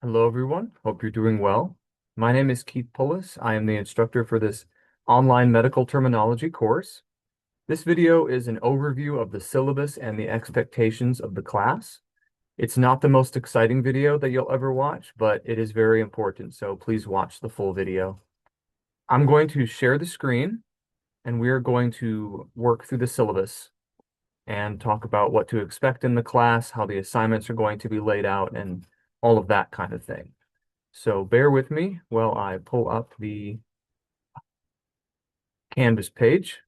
Hello, everyone. Hope you're doing well. My name is Keith Pullis. I am the instructor for this online medical terminology course. This video is an overview of the syllabus and the expectations of the class. It's not the most exciting video that you'll ever watch, but it is very important, so please watch the full video. I'm going to share the screen, and we are going to work through the syllabus and talk about what to expect in the class, how the assignments are going to be laid out, and all of that kind of thing. So bear with me while I pull up the Canvas page.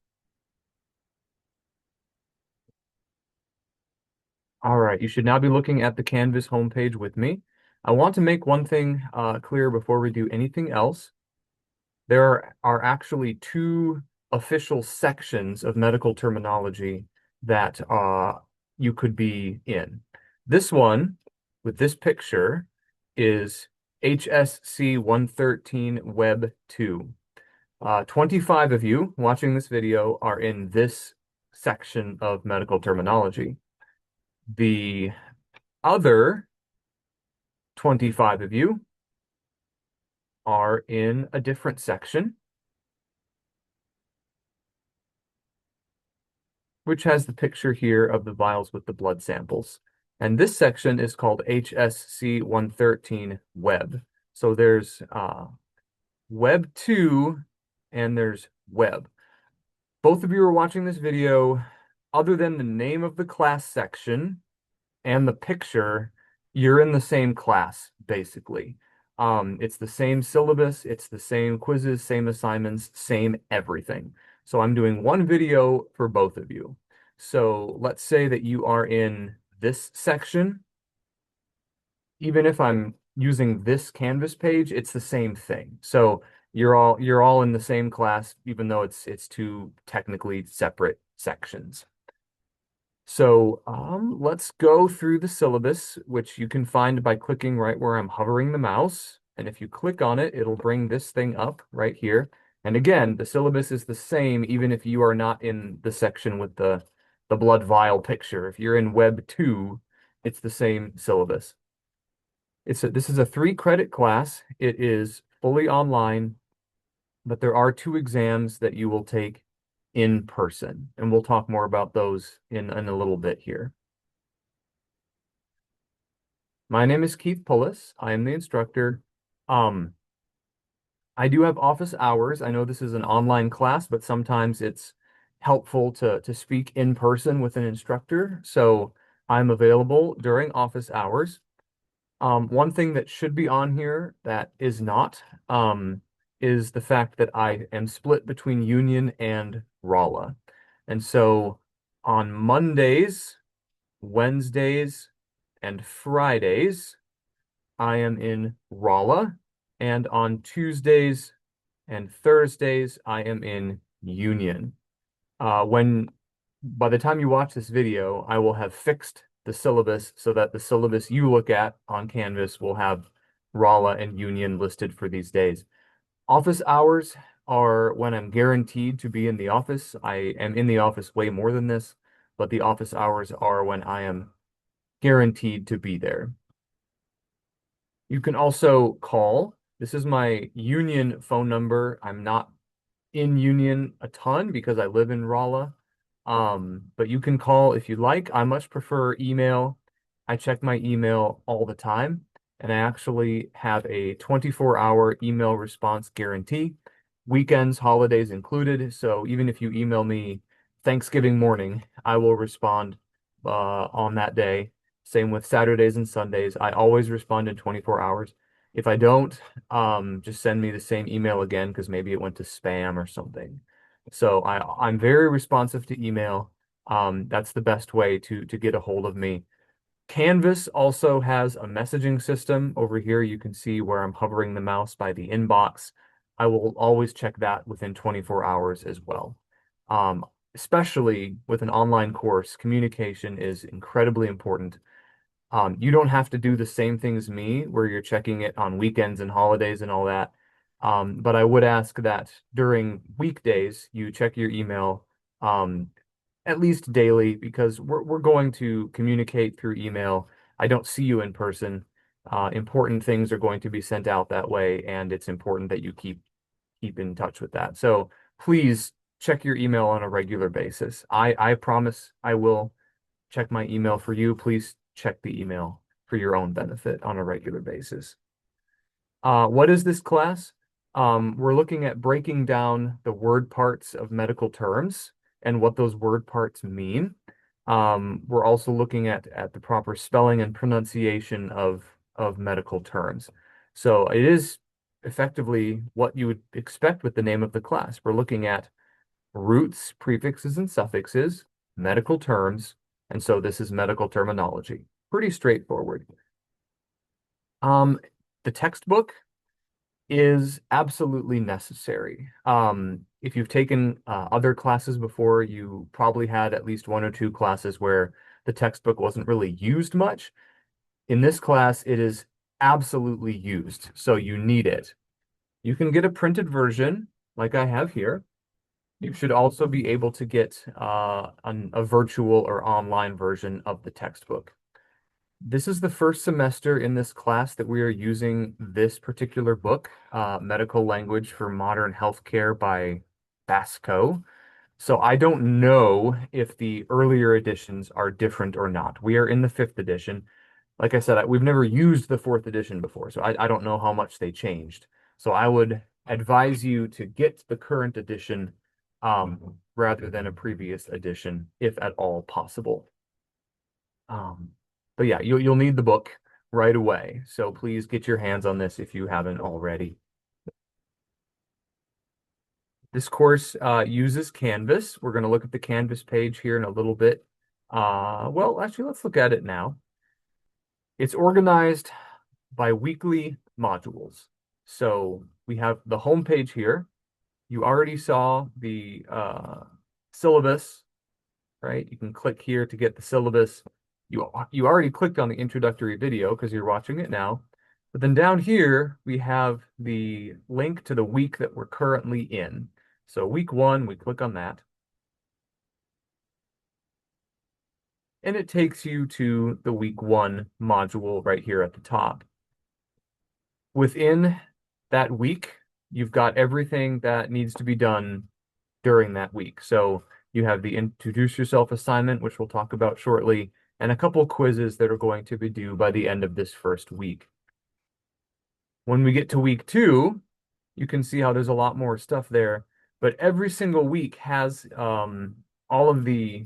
All right, you should now be looking at the Canvas homepage with me. I want to make one thing clear before we do anything else. There are actually two official sections of medical terminology that you could be in. This one, with this picture, is HSC 113 Web 2. 25 of you watching this video are in this section of medical terminology. The other 25 of you are in a different section, which has the picture here of the vials with the blood samples. And this section is called HSC 113 Web. So there's Web 2 and there's Web. Both of you are watching this video. Other than the name of the class section and the picture, you're in the same class, basically. It's the same syllabus, it's the same quizzes, same assignments, same everything. So I'm doing one video for both of you. So let's say that you are in this section. Even if I'm using this Canvas page, it's the same thing. So you're all in the same class, even though it's two technically separate sections. So let's go through the syllabus, which you can find by clicking right where I'm hovering the mouse. And if you click on it, it'll bring this thing up right here. And again, the syllabus is the same, even if you are not in the section with the blood vial picture. If you're in Web 2, it's the same syllabus. This is a 3-credit class. It is fully online, but there are 2 exams that you will take in person, and we'll talk more about those in a little bit here. My name is Keith Pullis. I am the instructor. Um, I do have office hours. I know this is an online class, but sometimes it's helpful to speak in person with an instructor. So I'm available during office hours. One thing that should be on here that is not is the fact that I am split between Union and Rolla. And so on Mondays, Wednesdays, and Fridays, I am in Rolla. And on Tuesdays and Thursdays, I am in Union. When by the time you watch this video, I will have fixed the syllabus so that the syllabus you look at on Canvas will have Rolla and Union listed for these days. Office hours are when I'm guaranteed to be in the office. I am in the office way more than this, but the office hours are when I am guaranteed to be there. You can also call. This is my Union phone number. I'm not in Union a ton because I live in Rolla. But you can call if you like. I much prefer email. I check my email all the time, and I actually have a 24-hour email response guarantee, weekends, holidays included. So even if you email me Thanksgiving morning, I will respond on that day. Same with Saturdays and Sundays. I always respond in 24 hours. If I don't, just send me the same email again because maybe it went to spam or something. So I'm very responsive to email. That's the best way to get a hold of me. Canvas also has a messaging system. Over here, you can see where I'm hovering the mouse by the inbox. I will always check that within 24 hours as well. Especially with an online course, communication is incredibly important. You don't have to do the same thing as me, where you're checking it on weekends and holidays and all that. But I would ask that during weekdays, you check your email at least daily because we're going to communicate through email. I don't see you in person. Important things are going to be sent out that way, and it's important that you keep in touch with that. So please check your email on a regular basis. I promise I will check my email for you. Please check the email for your own benefit on a regular basis. What is this class? We're looking at breaking down the word parts of medical terms and what those word parts mean. We're also looking at the proper spelling and pronunciation of medical terms. So it is effectively what you would expect with the name of the class. We're looking at roots, prefixes, and suffixes, medical terms, and so this is medical terminology. Pretty straightforward. The textbook is absolutely necessary. If you've taken other classes before, you probably had at least one or two classes where the textbook wasn't really used much. In this class, it is absolutely used, so you need it. You can get a printed version like I have here. You should also be able to get a virtual or online version of the textbook. This is the first semester in this class that we are using this particular book, Medical Language for Modern Healthcare by Basco. So I don't know if the earlier editions are different or not. We are in the fifth edition. Like I said, we've never used the fourth edition before, so I don't know how much they changed. So I would advise you to get the current edition rather than a previous edition, if at all possible. Um, but yeah, you'll need the book right away. So please get your hands on this if you haven't already. This course uses Canvas. We're going to look at the Canvas page here in a little bit. Well, actually, let's look at it now. It's organized by weekly modules. So we have the home page here. You already saw the syllabus, right? You can click here to get the syllabus. You already clicked on the introductory video because you're watching it now. But then down here, we have the link to the week that we're currently in. So week 1, we click on that. And it takes you to the week 1 module right here at the top. Within that week, you've got everything that needs to be done during that week. So you have the introduce yourself assignment, which we'll talk about shortly, and a couple quizzes that are going to be due by the end of this first week. When we get to week 2, you can see how there's a lot more stuff there, but every single week has all of the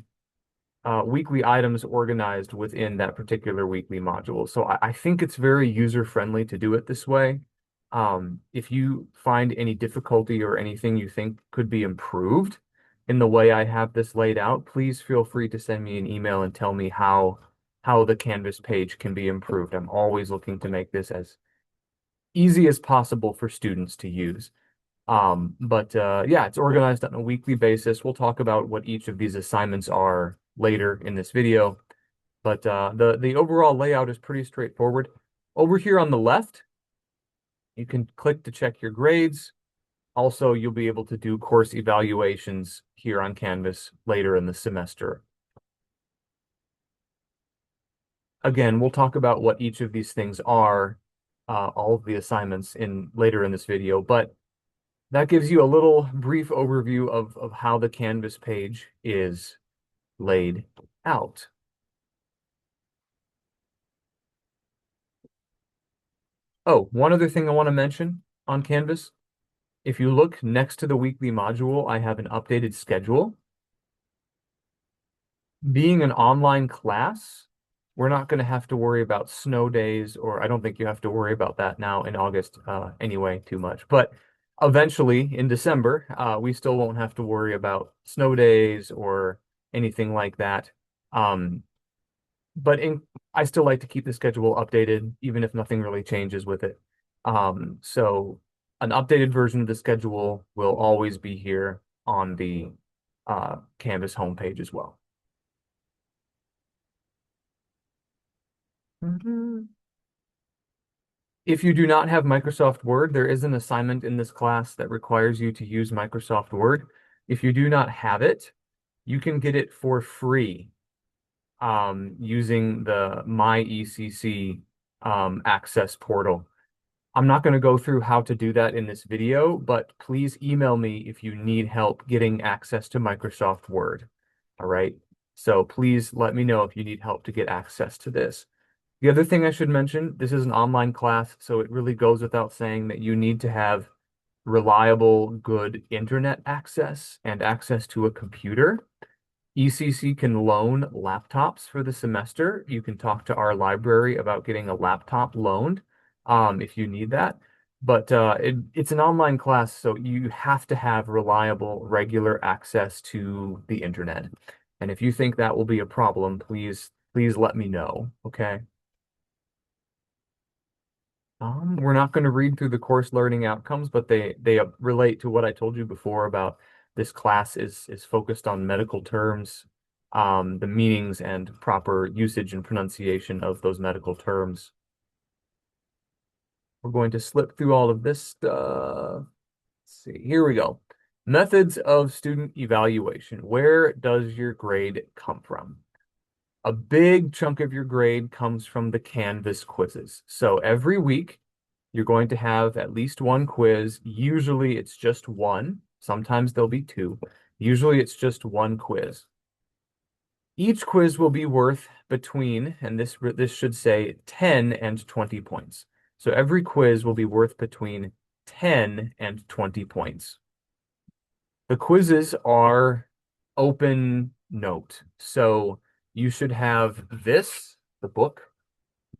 weekly items organized within that particular weekly module. So I think it's very user-friendly to do it this way. If you find any difficulty or anything you think could be improved in the way I have this laid out, please feel free to send me an email and tell me how the Canvas page can be improved. I'm always looking to make this as easy as possible for students to use. Yeah, it's organized on a weekly basis. We'll talk about what each of these assignments are later in this video. But the overall layout is pretty straightforward. Over here on the left, you can click to check your grades. Also, you'll be able to do course evaluations here on Canvas later in the semester. Again, we'll talk about what each of these things are, all of the assignments later in this video, but that gives you a little brief overview of how the Canvas page is laid out. Oh, one other thing I want to mention on Canvas. If you look next to the weekly module, I have an updated schedule. Being an online class, we're not going to have to worry about snow days, or I don't think you have to worry about that now in August anyway too much. But eventually in December, we still won't have to worry about snow days or anything like that. But I still like to keep the schedule updated, even if nothing really changes with it. So an updated version of the schedule will always be here on the Canvas homepage as well. If you do not have Microsoft Word, there is an assignment in this class that requires you to use Microsoft Word. If you do not have it, you can get it for free using the My ECC access portal. I'm not going to go through how to do that in this video, but please email me if you need help getting access to Microsoft Word. All right. So please let me know if you need help to get access to this. The other thing I should mention, this is an online class, so it really goes without saying that you need to have reliable, good internet access and access to a computer. ECC can loan laptops for the semester. You can talk to our library about getting a laptop loaned if you need that. But it's an online class, so you have to have reliable, regular access to the internet. And if you think that will be a problem, please let me know, okay? We're not going to read through the course learning outcomes, but they relate to what I told you before about this class is focused on medical terms, the meanings and proper usage and pronunciation of those medical terms. We're going to slip through all of this stuff. Let's see, here we go. Methods of student evaluation. Where does your grade come from? A big chunk of your grade comes from the Canvas quizzes. So every week, you're going to have at least one quiz. Usually it's just one. Sometimes there'll be two. Usually it's just one quiz. Each quiz will be worth between, and this should say 10 and 20 points. So every quiz will be worth between 10 and 20 points. The quizzes are open note. So you should have this, the book,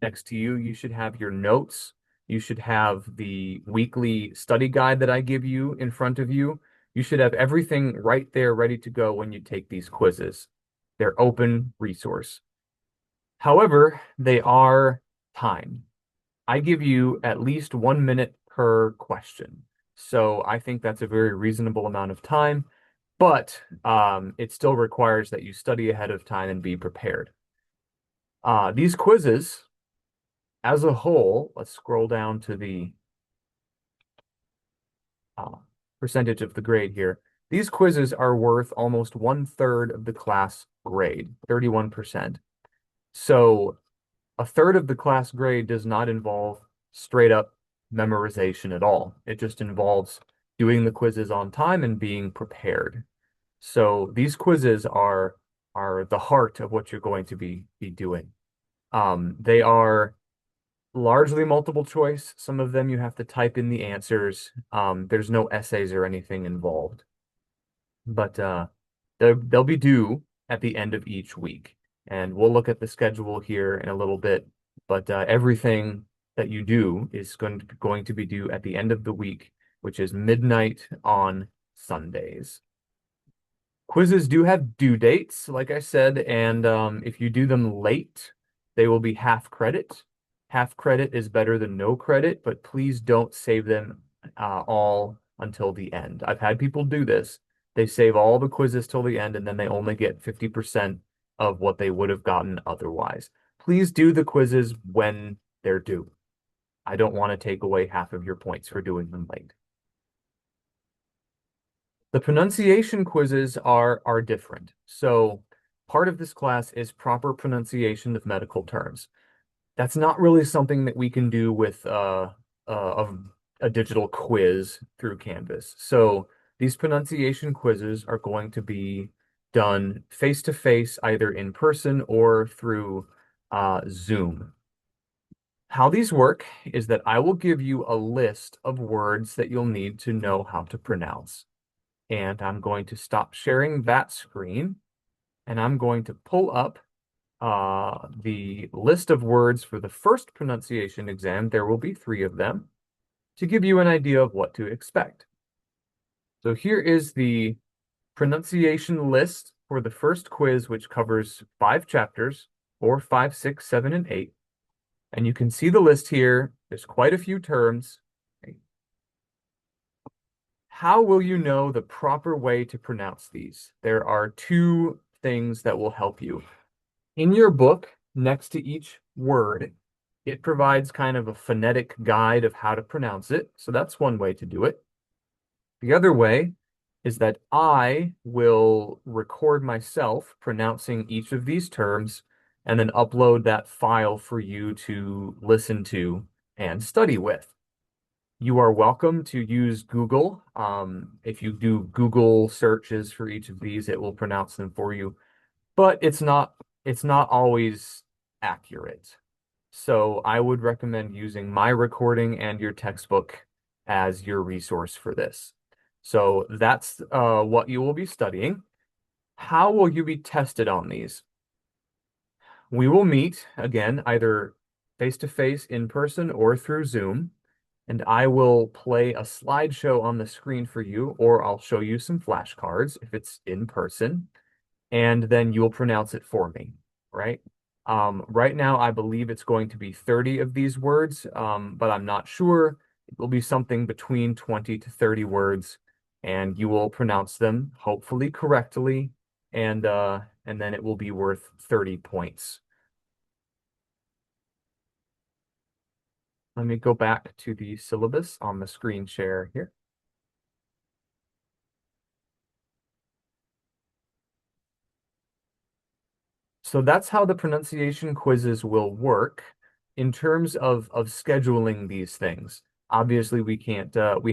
next to you. You should have your notes. You should have the weekly study guide that I give you in front of you. You should have everything right there ready to go when you take these quizzes. They're open resource. However, they are timed. I give you at least 1 minute per question. So I think that's a very reasonable amount of time, but it still requires that you study ahead of time and be prepared. These quizzes, as a whole, let's scroll down to the percentage of the grade here. These quizzes are worth almost 1/3 of the class grade, 31%. So a third of the class grade does not involve straight up memorization at all. It just involves doing the quizzes on time and being prepared. So these quizzes are the heart of what you're going to be doing. They are largely multiple choice. Some of them you have to type in the answers. There's no essays or anything involved, but they'll be due at the end of each week. And we'll look at the schedule here in a little bit, but everything that you do is going to be due at the end of the week, which is midnight on Sundays. Quizzes do have due dates, like I said, and if you do them late, they will be half credit. Half credit is better than no credit, but please don't save them all until the end. I've had people do this. They save all the quizzes till the end, and then they only get 50% of what they would have gotten otherwise. Please do the quizzes when they're due. I don't want to take away half of your points for doing them late. The pronunciation quizzes are different. So part of this class is proper pronunciation of medical terms. That's not really something that we can do with a digital quiz through Canvas. So these pronunciation quizzes are going to be done face to face, either in person or through Zoom. How these work is that I will give you a list of words that you'll need to know how to pronounce. And I'm going to stop sharing that screen, and I'm going to pull up the list of words for the first pronunciation exam. There will be 3 of them to give you an idea of what to expect. So here is the pronunciation list for the first quiz, which covers 5 chapters, 4, 5, 6, 7, and 8. And you can see the list here. There's quite a few terms. How will you know the proper way to pronounce these? There are 2 things that will help you. In your book, next to each word, it provides kind of a phonetic guide of how to pronounce it. So that's one way to do it. The other way is that I will record myself pronouncing each of these terms and then upload that file for you to listen to and study with. You are welcome to use Google. If you do Google searches for each of these, it will pronounce them for you, but it's not always accurate. So I would recommend using my recording and your textbook as your resource for this. So that's what you will be studying. How will you be tested on these? We will meet again, either face to face in person or through Zoom, and I will play a slideshow on the screen for you, or I'll show you some flashcards if it's in person, and then you'll pronounce it for me, right? Right now, I believe it's going to be 30 of these words, but I'm not sure. It will be something between 20 to 30 words, and you will pronounce them hopefully correctly, and then it will be worth 30 points. Let me go back to the syllabus on the screen share here. So that's how the pronunciation quizzes will work in terms of scheduling these things. Obviously, we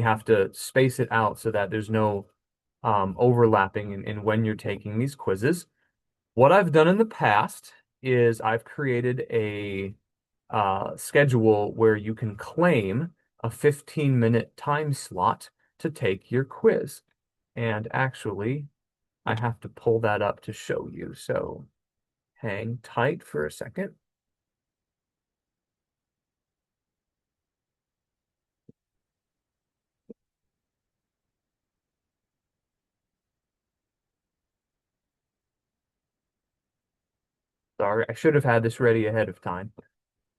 have to space it out so that there's no overlapping in when you're taking these quizzes. What I've done in the past is I've created a schedule where you can claim a 15-minute time slot to take your quiz. And actually, I have to pull that up to show you. So hang tight for a second. Sorry, I should have had this ready ahead of time.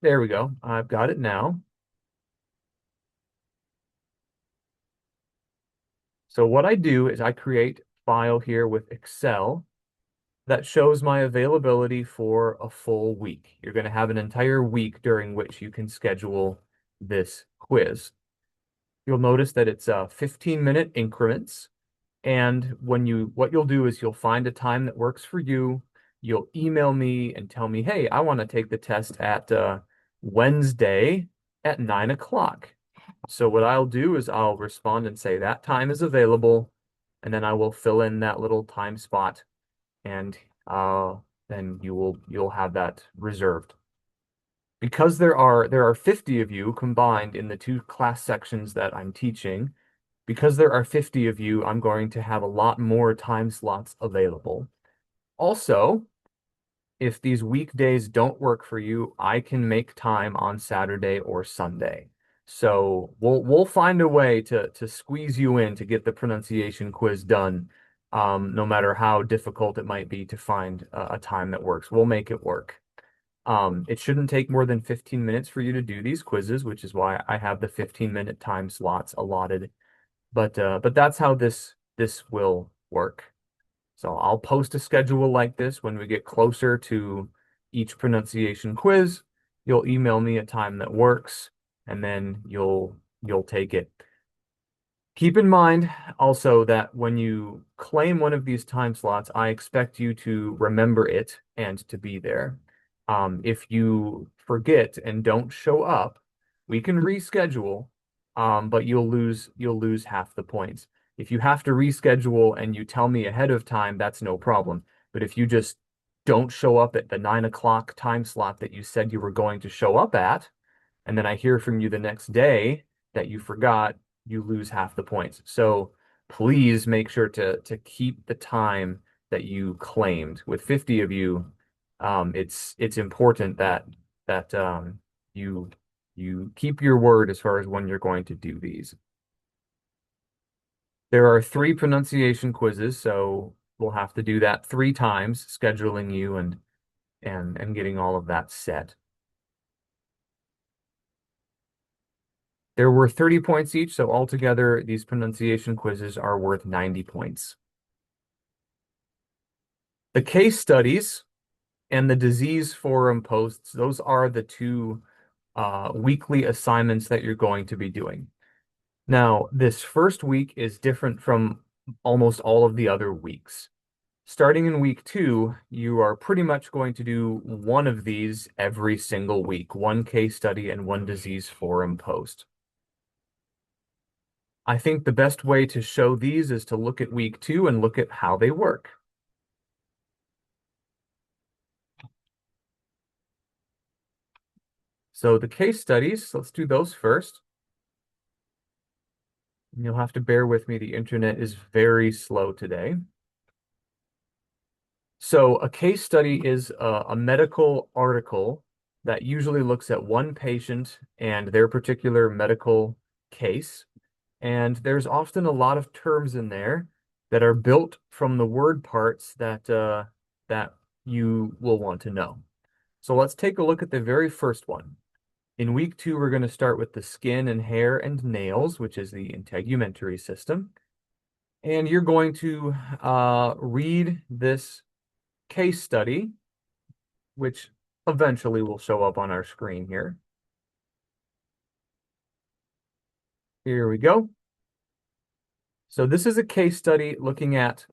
There we go. I've got it now. So what I do is I create a file here with Excel that shows my availability for a full week. You're going to have an entire week during which you can schedule this quiz. You'll notice that it's 15-minute increments. And what you'll do is you'll find a time that works for you. You'll email me and tell me, hey, I want to take the test at Wednesday at 9 o'clock. So what I'll do is I'll respond and say that time is available, and then I will fill in that little time spot, and then you'll have that reserved. Because there are 50 of you combined in the two class sections that I'm teaching, because there are 50 of you, I'm going to have a lot more time slots available. Also, if these weekdays don't work for you, I can make time on Saturday or Sunday. So we'll find a way to squeeze you in to get the pronunciation quiz done, no matter how difficult it might be to find a time that works. We'll make it work. It shouldn't take more than 15 minutes for you to do these quizzes, which is why I have the 15-minute time slots allotted. But that's how this will work. So I'll post a schedule like this when we get closer to each pronunciation quiz. You'll email me a time that works, and then you'll take it. Keep in mind also that when you claim one of these time slots, I expect you to remember it and to be there. If you forget and don't show up, we can reschedule, but you'll lose half the points. If you have to reschedule and you tell me ahead of time, that's no problem. But if you just don't show up at the 9 o'clock time slot that you said you were going to show up at, and then I hear from you the next day that you forgot, you lose half the points. So please make sure to keep the time that you claimed. With 50 of you, it's important that you keep your word as far as when you're going to do these. There are 3 pronunciation quizzes, so we'll have to do that 3 times, scheduling you and getting all of that set. There were 30 points each, so altogether these pronunciation quizzes are worth 90 points. The case studies and the disease forum posts, those are the 2 weekly assignments that you're going to be doing. Now, this first week is different from almost all of the other weeks. Starting in week 2, you are pretty much going to do one of these every single week, one case study and one disease forum post. I think the best way to show these is to look at week 2 and look at how they work. So the case studies, let's do those first. You'll have to bear with me. The internet is very slow today. So a case study is a medical article that usually looks at one patient and their particular medical case. And there's often a lot of terms in there that are built from the word parts that you will want to know. So let's take a look at the very first one. In week 2, we're going to start with the skin and hair and nails, which is the integumentary system. And you're going to read this case study, which eventually will show up on our screen here. Here we go. So this is a case study looking at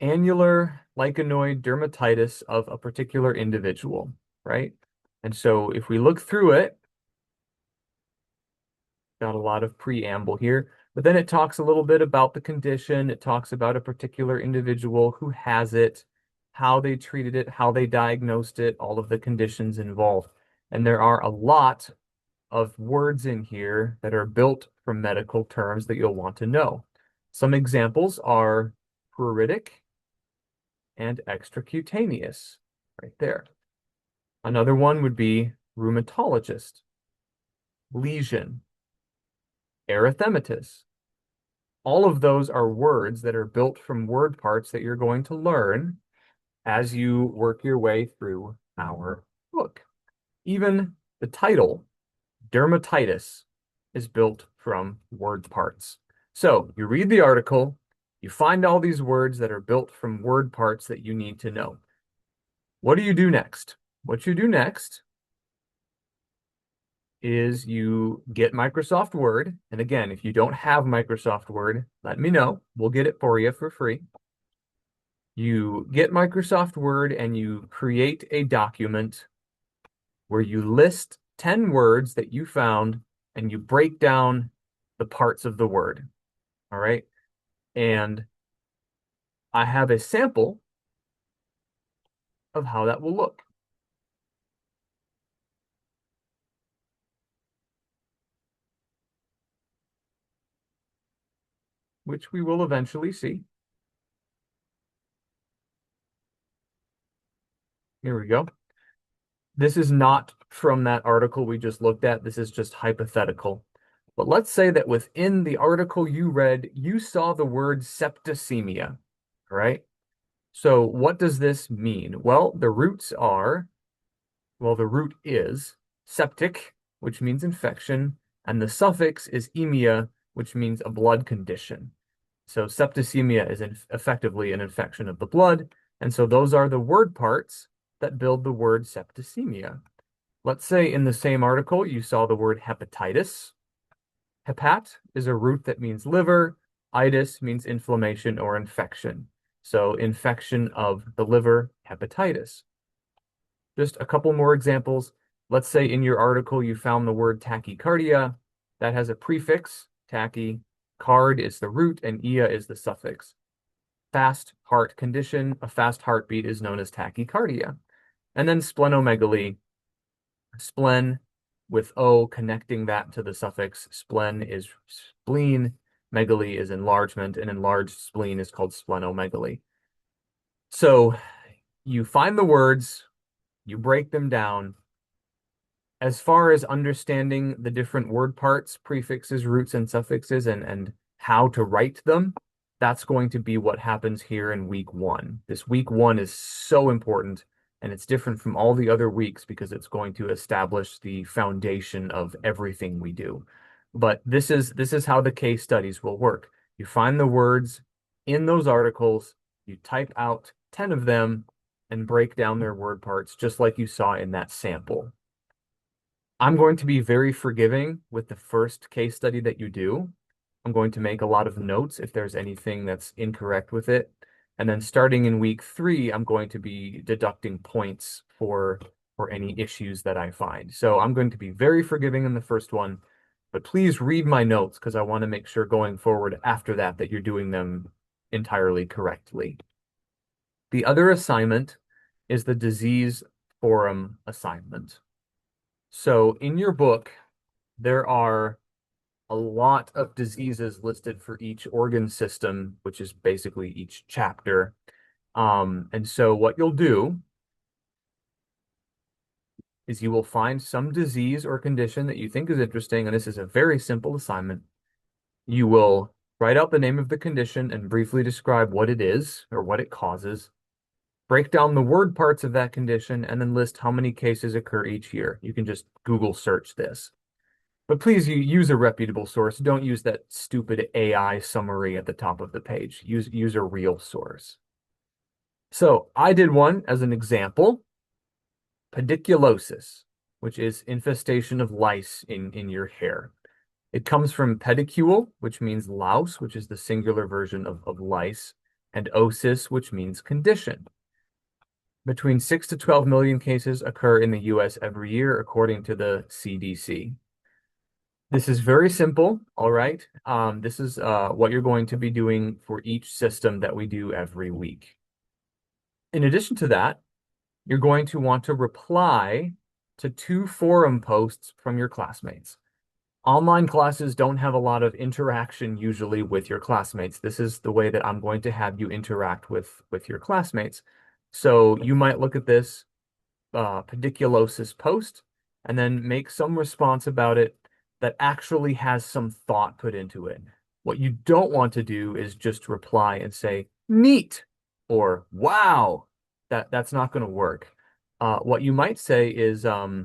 annular lichenoid dermatitis of a particular individual, right? And so if we look through it, got a lot of preamble here, but then it talks a little bit about the condition. It talks about a particular individual who has it, how they treated it, how they diagnosed it, all of the conditions involved. And there are a lot of words in here that are built from medical terms that you'll want to know. Some examples are pruritic and extracutaneous, right there. Another one would be rheumatologist, lesion, erythematous. All of those are words that are built from word parts that you're going to learn as you work your way through our book. Even the title, dermatitis, is built from word parts. So you read the article, you find all these words that are built from word parts that you need to know. What do you do next? What you do next is you get Microsoft Word. And again, if you don't have Microsoft Word, let me know. We'll get it for you for free. You get Microsoft Word and you create a document where you list 10 words that you found and you break down the parts of the word. All right. And I have a sample of how that will look. Which we will eventually see. Here we go. This is not from that article we just looked at. This is just hypothetical. But let's say that within the article you read, you saw the word septicemia, all right? So what does this mean? Well, the root is septic, which means infection, and the suffix is emia, which means a blood condition. So septicemia is effectively an infection of the blood, and so those are the word parts that build the word septicemia. Let's say in the same article you saw the word hepatitis. Hepat is a root that means liver. Itis means inflammation or infection. So infection of the liver, hepatitis. Just a couple more examples. Let's say in your article you found the word tachycardia. That has a prefix, tachy. Card is the root and ia is the suffix. Fast heart condition, a fast heartbeat is known as tachycardia. And then splenomegaly, splen with O connecting that to the suffix. Splen is spleen, megaly is enlargement, and enlarged spleen is called splenomegaly. So you find the words, you break them down. As far as understanding the different word parts, prefixes, roots, and suffixes, and how to write them, that's going to be what happens here in week 1. This week 1 is so important, and it's different from all the other weeks because it's going to establish the foundation of everything we do. But this is how the case studies will work. You find the words in those articles, you type out 10 of them, and break down their word parts, just like you saw in that sample. I'm going to be very forgiving with the first case study that you do. I'm going to make a lot of notes if there's anything that's incorrect with it. And then starting in week 3, I'm going to be deducting points for any issues that I find. So I'm going to be very forgiving in the first one, but please read my notes because I want to make sure going forward after that that you're doing them entirely correctly. The other assignment is the disease forum assignment. So in your book, there are a lot of diseases listed for each organ system, which is basically each chapter. And so what you'll do is you will find some disease or condition that you think is interesting, and this is a very simple assignment. You will write out the name of the condition and briefly describe what it is or what it causes. Break down the word parts of that condition and then list how many cases occur each year. You can just Google search this. But please use a reputable source. Don't use that stupid AI summary at the top of the page. Use a real source. So I did one as an example, pediculosis, which is infestation of lice in your hair. It comes from pedicule, which means louse, which is the singular version of lice, and osis, which means condition. Between 6 to 12 million cases occur in the US every year, according to the CDC. This is very simple, all right? This is what you're going to be doing for each system that we do every week. In addition to that, you're going to want to reply to 2 forum posts from your classmates. Online classes don't have a lot of interaction usually with your classmates. This is the way that I'm going to have you interact with your classmates. So you might look at this pediculosis post and then make some response about it that actually has some thought put into it. What you don't want to do is just reply and say, neat, or wow. That's not going to work. What you might say is, I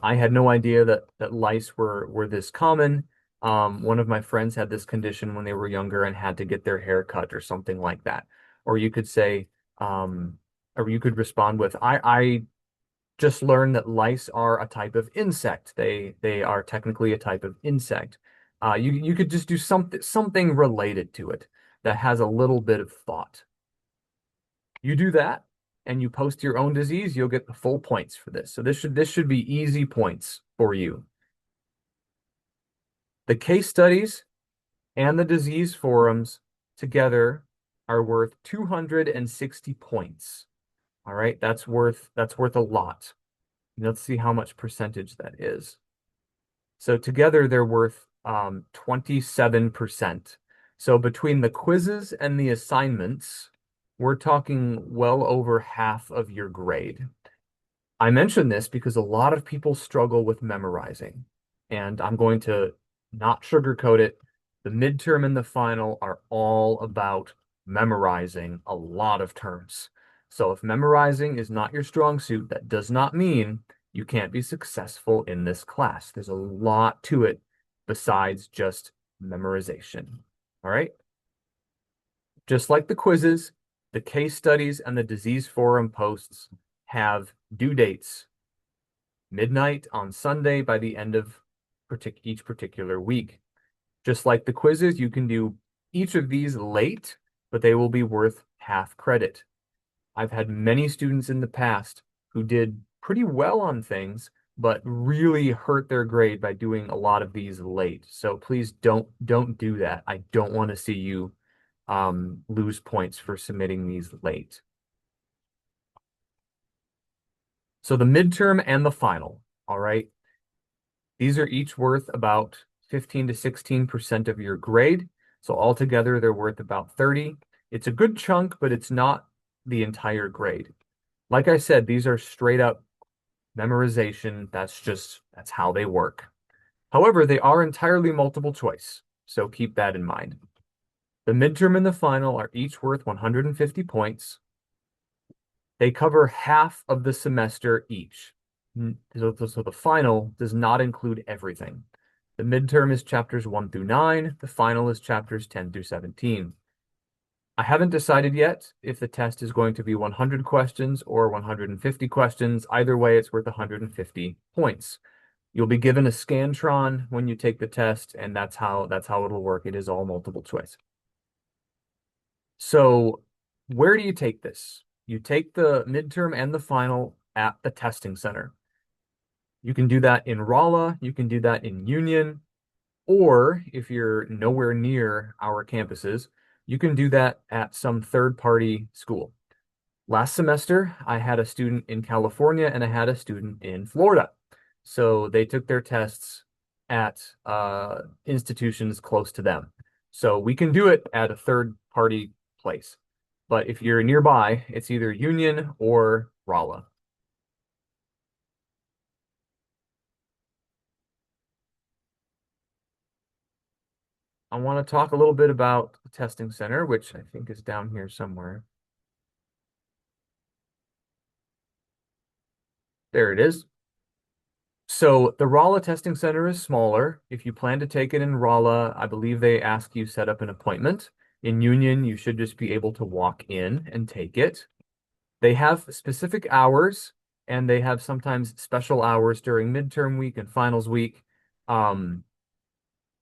had no idea that lice were this common. One of my friends had this condition when they were younger and had to get their hair cut or something like that. Or you could say, or you could respond with, I just learned that lice are a type of insect. They are technically a type of insect. You could just do something related to it that has a little bit of thought. You do that and you post your own disease, you'll get the full points for this. So this should be easy points for you. The case studies and the disease forums together are worth 260 points. All right, that's worth a lot. Let's see how much percentage that is. So together they're worth 27%. So between the quizzes and the assignments, we're talking well over half of your grade. I mention this because a lot of people struggle with memorizing, and I'm going to not sugarcoat it. The midterm and the final are all about memorizing a lot of terms. So if memorizing is not your strong suit, that does not mean you can't be successful in this class. There's a lot to it besides just memorization. All right? Just like the quizzes, the case studies and the disease forum posts have due dates, midnight on Sunday by the end of each particular week. Just like the quizzes, you can do each of these late, but they will be worth half credit. I've had many students in the past who did pretty well on things, but really hurt their grade by doing a lot of these late. So please don't do that. I don't want to see you lose points for submitting these late. So the midterm and the final, all right? These are each worth about 15 to 16% of your grade. So altogether, they're worth about 30. It's a good chunk, but it's not the entire grade. Like I said, these are straight up memorization. That's how they work. However, they are entirely multiple choice. So keep that in mind. The midterm and the final are each worth 150 points. They cover half of the semester each. So the final does not include everything. The midterm is chapters 1 through 9. The final is chapters 10 through 17. I haven't decided yet if the test is going to be 100 questions or 150 questions. Either way, it's worth 150 points. You'll be given a Scantron when you take the test, and that's how it'll work. It is all multiple choice. So where do you take this? You take the midterm and the final at the testing center. You can do that in Rolla, you can do that in Union, or if you're nowhere near our campuses, you can do that at some third-party school. Last semester, I had a student in California and I had a student in Florida. So they took their tests at institutions close to them. So we can do it at a third-party place. But if you're nearby, it's either Union or Rolla. I want to talk a little bit about the testing center, which I think is down here somewhere. There it is. So the Rolla testing center is smaller. If you plan to take it in Rolla, I believe they ask you set up an appointment. In Union, you should just be able to walk in and take it. They have specific hours, and they have sometimes special hours during midterm week and finals week. Um,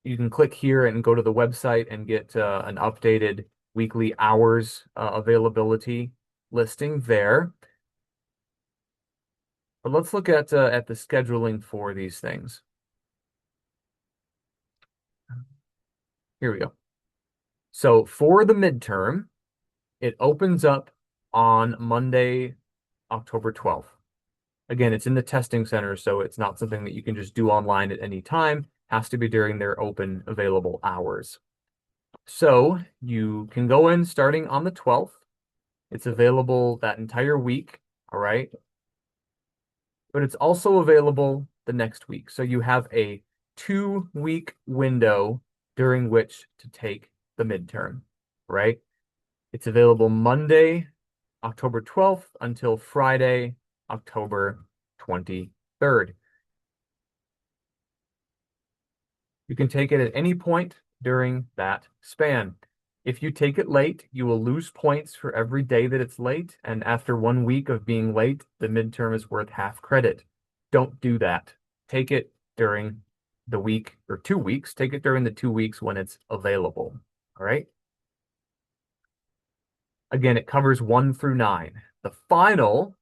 you can click here and go to the website and get an updated weekly hours availability listing there. But let's look at the scheduling for these things. Here we go. So for the midterm, it opens up on Monday, October 12th. Again, it's in the testing center, so it's not something that you can just do online at any time. Has to be during their open available hours. So you can go in starting on the 12th. It's available that entire week, all right? But it's also available the next week. So you have a 2-week window during which to take the midterm, right? It's available Monday, October 12th until Friday, October 23rd. You can take it at any point during that span. If you take it late, you will lose points for every day that it's late, and after 1 week of being late, the midterm is worth half credit. Don't do that. Take it during the week or 2 weeks. Take it during the 2 weeks when it's available. All right. Again, it covers 1 through 9. The final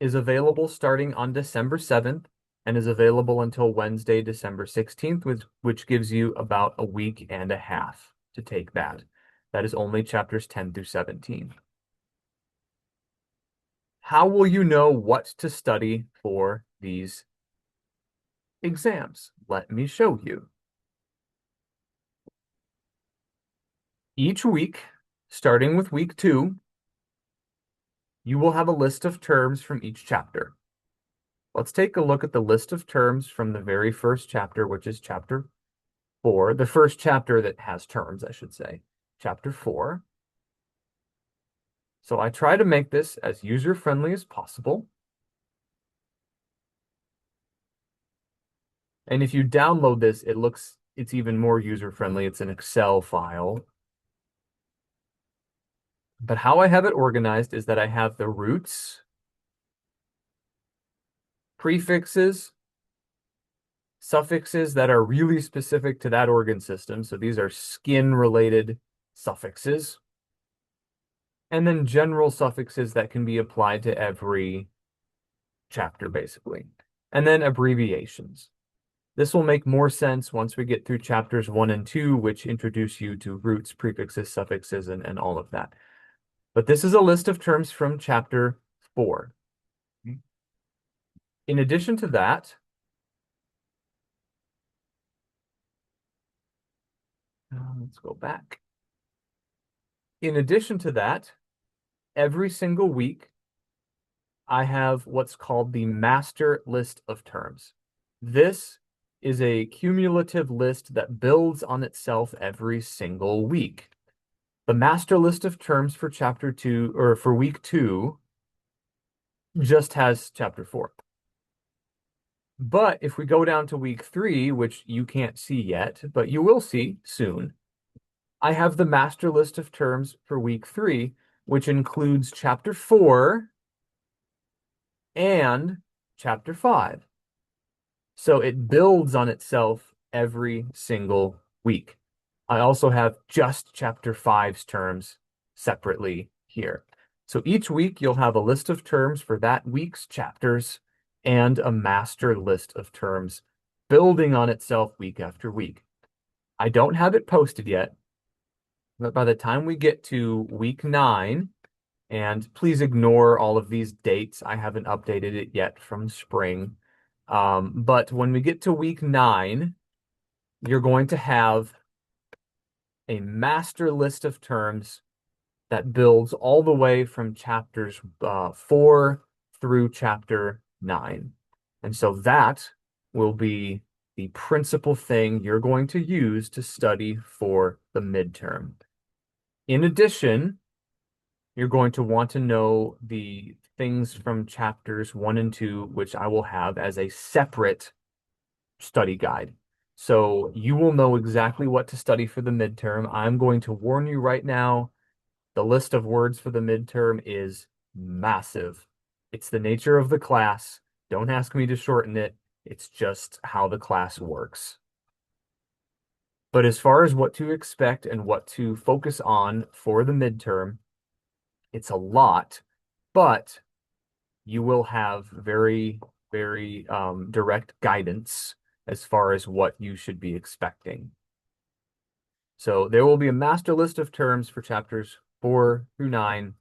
is available starting on December 7th and is available until Wednesday, December 16th, which gives you about a week and a half to take that. That is only chapters 10 through 17. How will you know what to study for these exams? Let me show you. Each week, starting with week 2, you will have a list of terms from each chapter. Let's take a look at the list of terms from the very first chapter, which is chapter 4, the first chapter that has terms, I should say, chapter 4. So I try to make this as user-friendly as possible. And if you download this, it's even more user-friendly. It's an Excel file. But how I have it organized is that I have the roots, prefixes, suffixes that are really specific to that organ system. So these are skin-related suffixes. And then general suffixes that can be applied to every chapter, basically. And then abbreviations. This will make more sense once we get through chapters 1 and 2, which introduce you to roots, prefixes, suffixes, and all of that. But this is a list of terms from chapter 4. In addition to that, let's go back. In addition to that, every single week, I have what's called the master list of terms. This is a cumulative list that builds on itself every single week. The master list of terms for chapter 2 or for week 2 just has chapter 4. But if we go down to week 3, which you can't see yet, but you will see soon, I have the master list of terms for week 3, which includes chapter 4 and chapter 5. So it builds on itself every single week. I also have just chapter five's terms separately here. So each week you'll have a list of terms for that week's chapters and a master list of terms building on itself week after week. I don't have it posted yet, but by the time we get to week 9, and please ignore all of these dates, I haven't updated it yet from spring. But when we get to week 9, you're going to have a master list of terms that builds all the way from chapters 4 through chapter 9. And so that will be the principal thing you're going to use to study for the midterm. In addition, you're going to want to know the things from chapters 1 and 2, which I will have as a separate study guide. So you will know exactly what to study for the midterm. I'm going to warn you right now, the list of words for the midterm is massive. It's the nature of the class. Don't ask me to shorten it. It's just how the class works. But as far as what to expect and what to focus on for the midterm, it's a lot, but you will have very, very direct guidance as far as what you should be expecting. So there will be a master list of terms for chapters 4 through 9,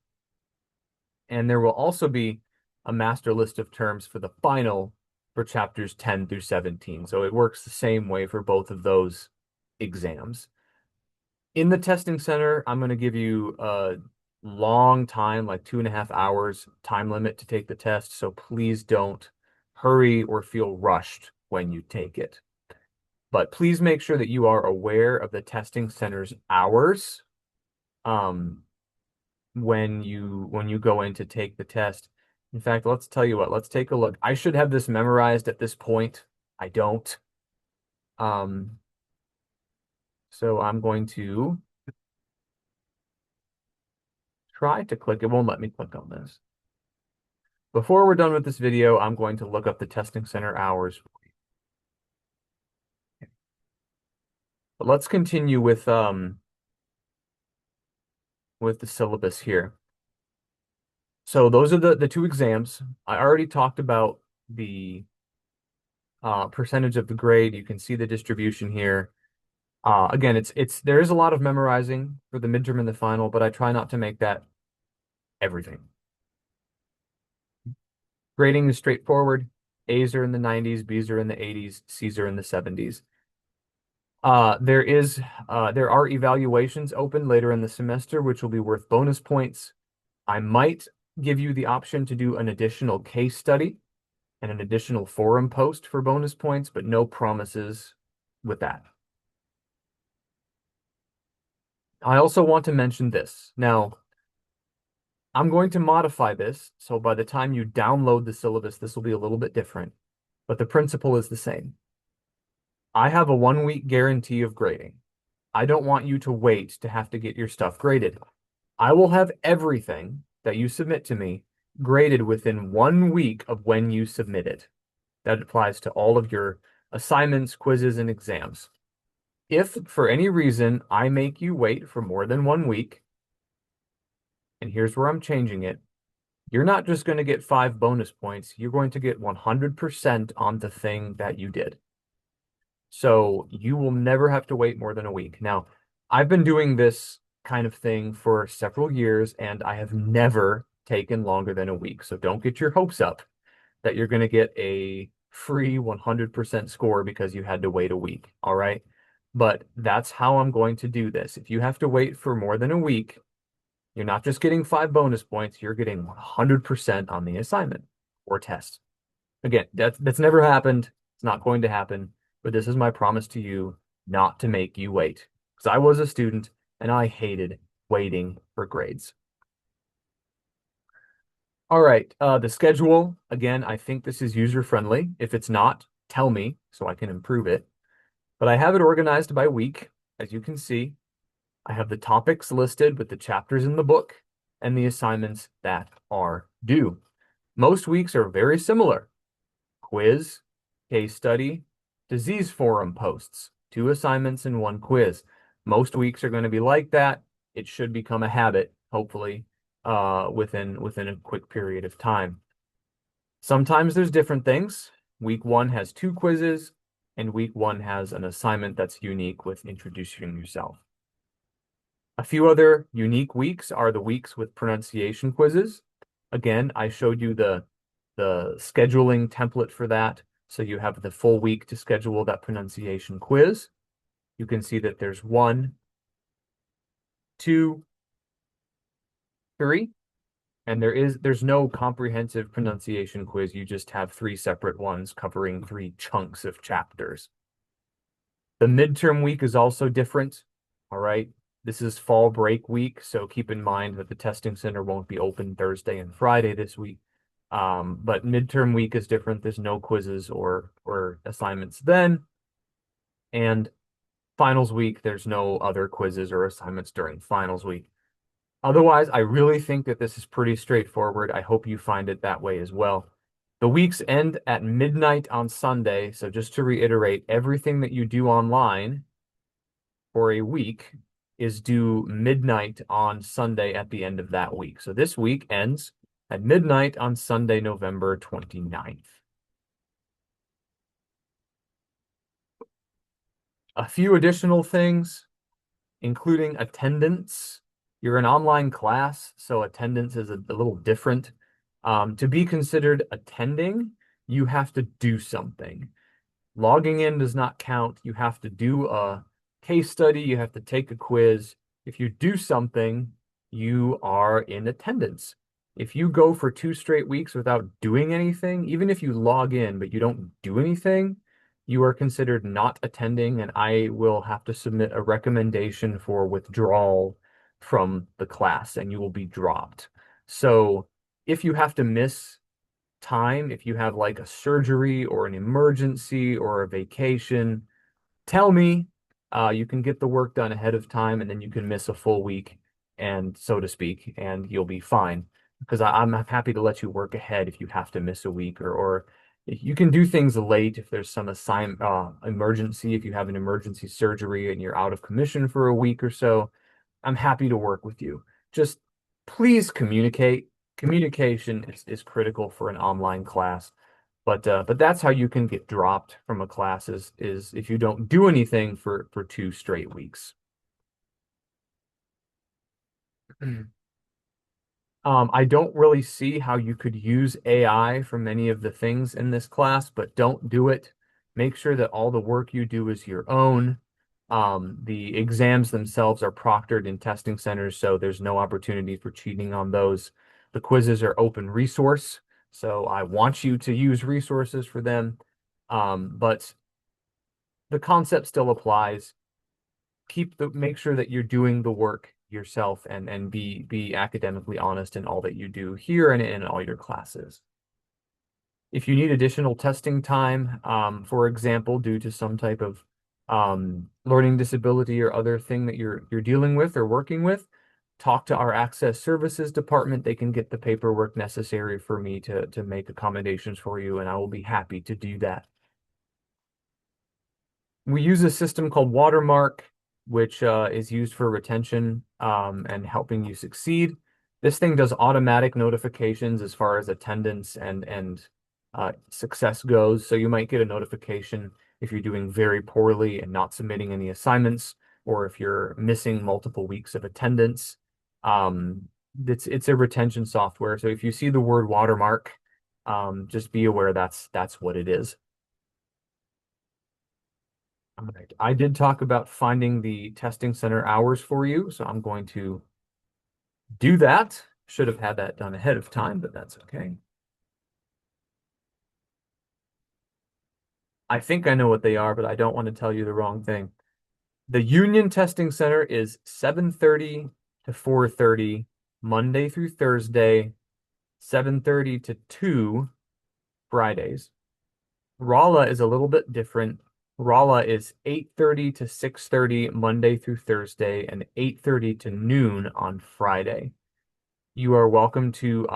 and there will also be a master list of terms for the final for chapters 10 through 17. So it works the same way for both of those exams. In the testing center, I'm going to give you a long time, like 2.5 hours time limit to take the test. So please don't hurry or feel rushed when you take it. But please make sure that you are aware of the testing center's hours when you go in to take the test. In fact, let's tell you what, let's take a look. I should have this memorized at this point. I don't. So I'm going to try to click. It won't let me click on this. Before we're done with this video, I'm going to look up the testing center hours. But let's continue with the syllabus here. So those are the two exams. I already talked about the percentage of the grade. You can see the distribution here. Again, there is a lot of memorizing for the midterm and the final, but I try not to make that everything. Grading is straightforward. A's are in the 90s, B's are in the 80s, C's are in the 70s. There are evaluations open later in the semester, which will be worth bonus points. I might give you the option to do an additional case study and an additional forum post for bonus points, but no promises with that. I also want to mention this. Now, I'm going to modify this, so by the time you download the syllabus, this will be a little bit different, but the principle is the same. I have a 1-week guarantee of grading. I don't want you to wait to have to get your stuff graded. I will have everything that you submit to me graded within 1 week of when you submit it. That applies to all of your assignments, quizzes, and exams. If for any reason I make you wait for more than 1 week, and here's where I'm changing it, you're not just going to get 5 bonus points, you're going to get 100% on the thing that you did. So you will never have to wait more than a week. Now, I've been doing this kind of thing for several years, and I have never taken longer than a week. So don't get your hopes up that you're going to get a free 100% score because you had to wait a week. All right. But that's how I'm going to do this. If you have to wait for more than a week, you're not just getting 5 bonus points, you're getting 100% on the assignment or test. Again, that's never happened. It's not going to happen. But this is my promise to you not to make you wait. Because I was a student and I hated waiting for grades. All right, the schedule, again, I think this is user-friendly. If it's not, tell me so I can improve it. But I have it organized by week, as you can see. I have the topics listed with the chapters in the book and the assignments that are due. Most weeks are very similar. Quiz, case study, disease forum posts, 2 assignments and 1 quiz. Most weeks are going to be like that. It should become a habit, hopefully, within a quick period of time. Sometimes there's different things. Week one has two quizzes, and week one has an assignment that's unique with introducing yourself. A few other unique weeks are the weeks with pronunciation quizzes. Again, I showed you the scheduling template for that. So you have the full week to schedule that pronunciation quiz. You can see that there's one, two, three, and there's no comprehensive pronunciation quiz. You just have three separate ones covering three chunks of chapters. The midterm week is also different. All right. This is fall break week, so keep in mind that the testing center won't be open Thursday and Friday this week. But midterm week is different. There's no quizzes or assignments then. And finals week, there's no other quizzes or assignments during finals week. Otherwise, I really think that this is pretty straightforward. I hope you find it that way as well. The weeks end at midnight on Sunday. So just to reiterate, everything that you do online for a week is due midnight on Sunday at the end of that week. So this week ends at midnight on Sunday, November 29th. A few additional things, including attendance. You're an online class, so attendance is a little different. To be considered attending, you have to do something. Logging in does not count. You have to do a case study. You have to take a quiz. If you do something, you are in attendance. If you go for 2 straight weeks without doing anything, even if you log in but you don't do anything, you are considered not attending, and I will have to submit a recommendation for withdrawal from the class, and you will be dropped. So if you have to miss time, if you have like a surgery or an emergency or a vacation, tell me. You can get the work done ahead of time, and then you can miss a full week, and so to speak, and you'll be fine. Because I'm happy to let you work ahead if you have to miss a week, or you can do things late if there's some emergency, if you have an emergency surgery and you're out of commission for a week or so. I'm happy to work with you. Just please communicate. Communication is critical for an online class. But that's how you can get dropped from a class is if you don't do anything for 2 straight weeks. I don't really see how you could use AI for many of the things in this class, but don't do it. Make sure that all the work you do is your own. The exams themselves are proctored in testing centers, so there's no opportunity for cheating on those. The quizzes are open resource, so I want you to use resources for them. But the concept still applies. Make sure that you're doing the work yourself and be academically honest in all that you do here and in all your classes. If you need additional testing time, for example, due to some type of learning disability or other thing that you're dealing with or working with, talk to our Access Services department. They can get the paperwork necessary for me to make accommodations for you, and I will be happy to do that. We use a system called Watermark, which is used for retention and helping you succeed. This thing does automatic notifications as far as attendance and success goes. So you might get a notification if you're doing very poorly and not submitting any assignments, or if you're missing multiple weeks of attendance. It's a retention software. So if you see the word Watermark, just be aware that's what it is. All right. I did talk about finding the testing center hours for you, so I'm going to do that. Should have had that done ahead of time, but that's okay. I think I know what they are, but I don't want to tell you the wrong thing. The Union Testing Center is 7:30 to 4:30, Monday through Thursday, 7:30 to 2 Fridays. Rolla is a little bit different. Rolla is 8:30 to 6:30 Monday through Thursday and 8:30 to noon on Friday. You are welcome to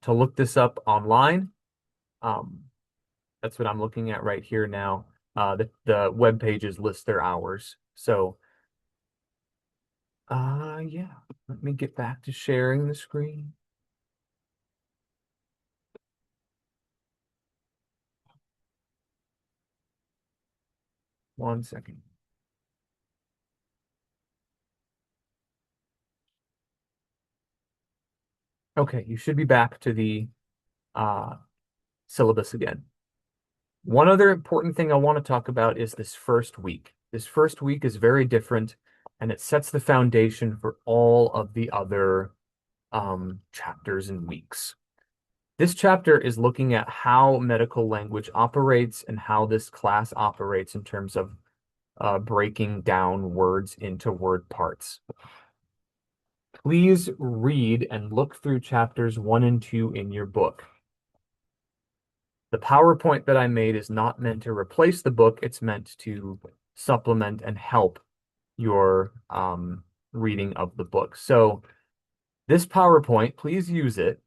look this up online. Um, that's what I'm looking at right here now. The web pages list their hours. So, yeah, let me get back to sharing the screen. One second. Okay, you should be back to the uh, syllabus again. One other important thing I want to talk about is this first week. This first week is very different, and it sets the foundation for all of the other chapters and weeks. This chapter is looking at how medical language operates and how this class operates in terms of breaking down words into word parts. Please read and look through chapters 1 and 2 in your book. The PowerPoint that I made is not meant to replace the book. It's meant to supplement and help your reading of the book. So this PowerPoint, please use it,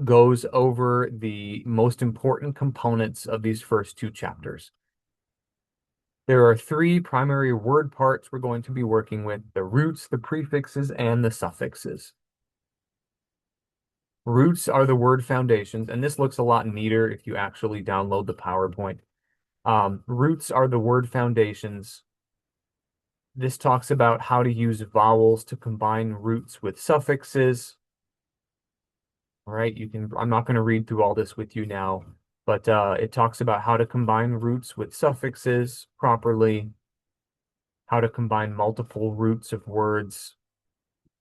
goes over the most important components of these first two chapters. There are three primary word parts we're going to be working with: the roots, the prefixes, and the suffixes. Roots are the word foundations, and this looks a lot neater if you actually download the PowerPoint. Roots are the word foundations. This talks about how to use vowels to combine roots with suffixes. All right, I'm not going to read through all this with you now, but it talks about how to combine roots with suffixes properly, how to combine multiple roots of words,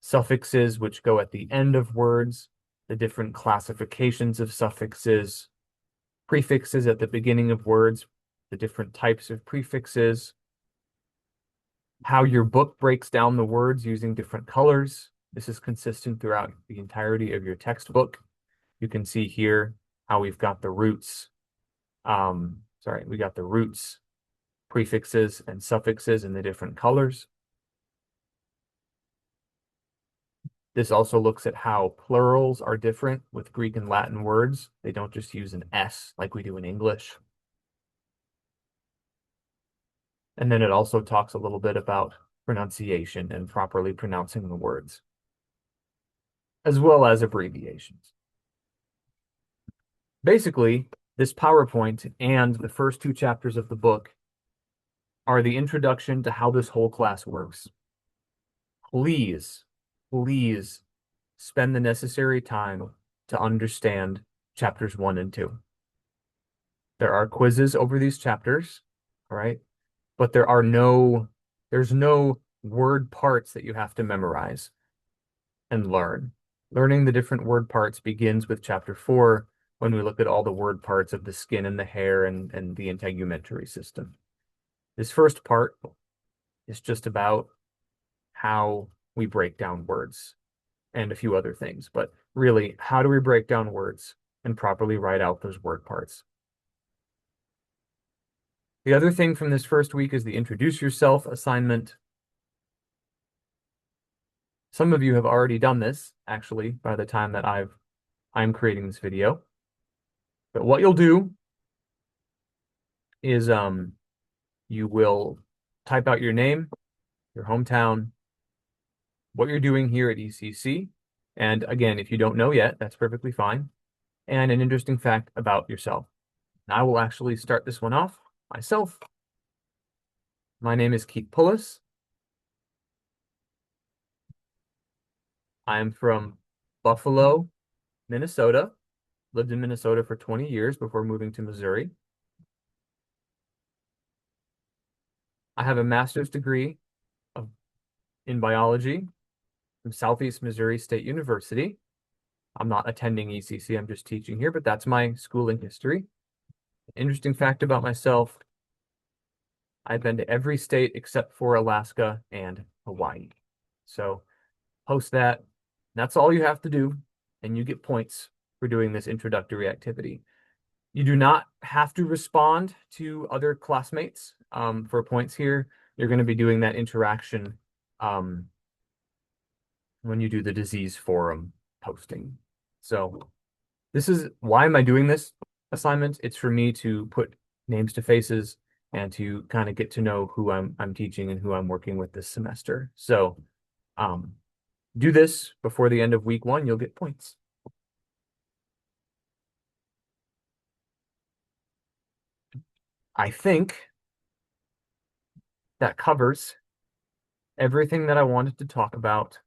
suffixes which go at the end of words, the different classifications of suffixes, prefixes at the beginning of words, the different types of prefixes, how your book breaks down the words using different colors. This is consistent throughout the entirety of your textbook. You can see here how we've got the roots. We got the roots, prefixes, and suffixes in the different colors. This also looks at how plurals are different with Greek and Latin words. They don't just use an S like we do in English. And then it also talks a little bit about pronunciation and properly pronouncing the words, as well as abbreviations. Basically, this PowerPoint and the first two chapters of the book are the introduction to how this whole class works. Please, please spend the necessary time to understand chapters 1 and 2. There are quizzes over these chapters, all right? But there's no word parts that you have to memorize and learn. Learning the different word parts begins with chapter 4 when we look at all the word parts of the skin and the hair and the integumentary system. This first part is just about how we break down words and a few other things. But really, how do we break down words and properly write out those word parts? The other thing from this first week is the Introduce Yourself assignment. Some of you have already done this, actually, by the time that I'm creating this video. But what you'll do is you will type out your name, your hometown, what you're doing here at ECC. And again, if you don't know yet, that's perfectly fine. And an interesting fact about yourself. And I will actually start this one off myself. My name is Keith Pullis. I'm from Buffalo, Minnesota. Lived in Minnesota for 20 years before moving to Missouri. I have a master's degree in biology from Southeast Missouri State University. I'm not attending ECC, I'm just teaching here, but that's my schooling history. Interesting fact about myself, I've been to every state except for Alaska and Hawaii. So post that. That's all you have to do, and you get points for doing this introductory activity. You do not have to respond to other classmates for points here. You're going to be doing that interaction when you do the disease forum posting. So this is why am I doing this assignment? It's for me to put names to faces and to kind of get to know who I'm teaching and who I'm working with this semester. So um, do this before the end of week one, you'll get points. I think that covers everything that I wanted to talk about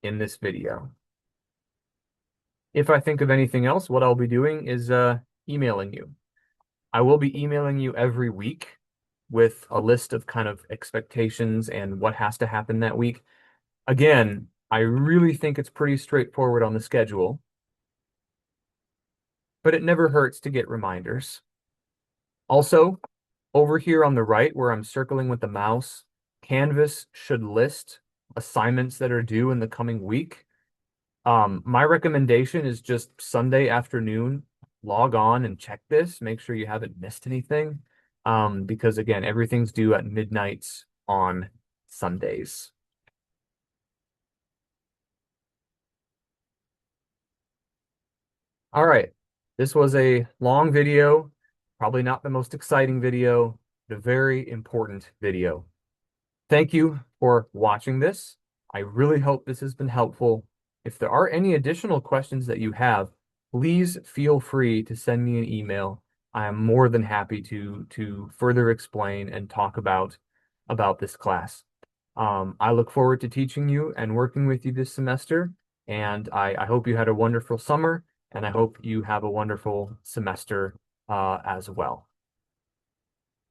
in this video. If I think of anything else, what I'll be doing is emailing you. I will be emailing you every week with a list of kind of expectations and what has to happen that week. Again, I really think it's pretty straightforward on the schedule, but it never hurts to get reminders. Also, over here on the right where I'm circling with the mouse, Canvas should list assignments that are due in the coming week. My recommendation is just Sunday afternoon, log on and check this, make sure you haven't missed anything. Because again, everything's due at midnight on Sundays. All right. This was a long video, probably not the most exciting video, but a very important video. Thank you for watching this. I really hope this has been helpful. If there are any additional questions that you have, please feel free to send me an email. I am more than happy to further explain and talk about this class. I look forward to teaching you and working with you this semester, and I hope you had a wonderful summer, and I hope you have a wonderful semester as well.